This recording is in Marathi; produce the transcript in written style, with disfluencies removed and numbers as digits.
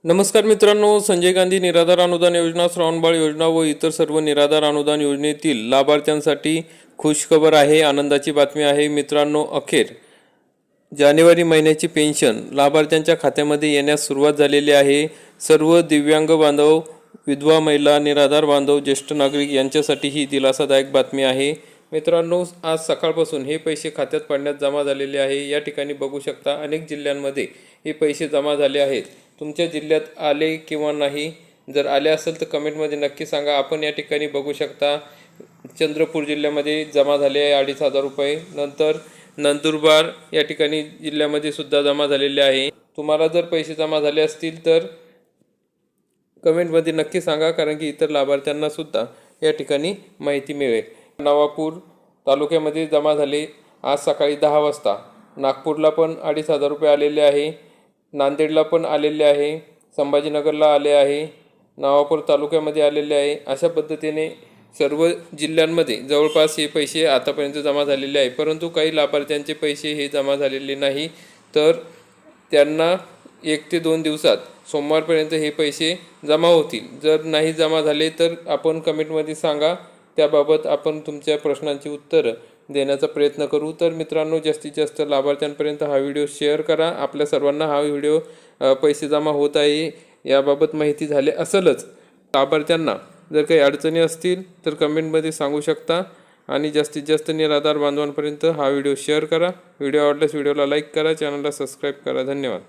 नमस्कार मित्रांनो, संजय गांधी निराधार अनुदान योजना, श्रावणबाळ योजना व इतर सर्व निराधार अनुदान योजनेतील लाभार्थ्यांसाठी खुशखबर आहे, आनंदाची बातमी आहे मित्रांनो। अखेर जानेवारी महिन्याची पेन्शन लाभार्थ्यांच्या खात्यामध्ये येण्यास सुरुवात झालेली आहे। सर्व दिव्यांग बांधव, विधवा महिला, निराधार बांधव, ज्येष्ठ नागरिक यांच्यासाठी ही दिलासादायक बातमी आहे मित्रांनो। आज सकाळपासून हे पैसे खात्यात पडण्यास जमा झालेले आहे। या ठिकाणी बघू शकता अनेक जिल्ह्यांमध्ये हे पैसे जमा झाले आहेत। तुमच्या जिल्ह्यात आले किंवा नाही, जर आले असेल तर कमेंटमध्ये नक्की सांगा। आपण या ठिकाणी बघू शकता चंद्रपूर जिल्ह्यामध्ये जमा झाले आहे 2,500 रुपये। नंतर नंदुरबार या ठिकाणी जिल्ह्यामध्ये सुद्धा जमा झालेले आहे। तुम्हाला जर पैसे जमा झाले असतील तर कमेंटमध्ये नक्की सांगा, कारण की इतर लाभार्थ्यांना सुद्धा या ठिकाणी माहिती मिळेल। नवापूर तालुक्यामध्ये जमा झाले आज सकाळी 10 वाजता। नागपूरला पण 2,500 रुपये आलेले आहे। नांदेडला पण आलेले आहे, संभाजीनगरला आले आहे, नवापूर तालुक्यामध्ये आलेले आहे। अशा पद्धतीने सर्व जिल्ह्यांमध्ये जवळपास हे पैसे आतापर्यंत जमा झालेले आहे। परंतु काही लाभार्थ्यांचे पैसे हे जमा झालेले नाही, तर त्यांना 1 ते 2 दिवसात सोमवारपर्यंत हे पैसे जमा होतील। जर नाही जमा झाले तर आपण कमेंटमध्ये सांगा, त्याबाबत आपण तुमच्या प्रश्नांची उत्तरं देण्याचा प्रयत्न करू। तर मित्रांनो, जास्तीत जास्त लाभार्थ्यांपर्यंत हा व्हिडिओ शेअर करा। आपल्या सर्वांना हा व्हिडिओ पैसे जमा होत आहे याबाबत माहिती झाली असेलच। लाभार्थ्यांना जर काही अडचणी असतील तर कमेंटमध्ये सांगू शकता आणि जास्तीत जास्त निराधार बांधवांपर्यंत हा व्हिडिओ शेअर करा। व्हिडिओ आवडल्यास व्हिडिओला लाईक करा, चॅनलला सबस्क्राईब करा। धन्यवाद।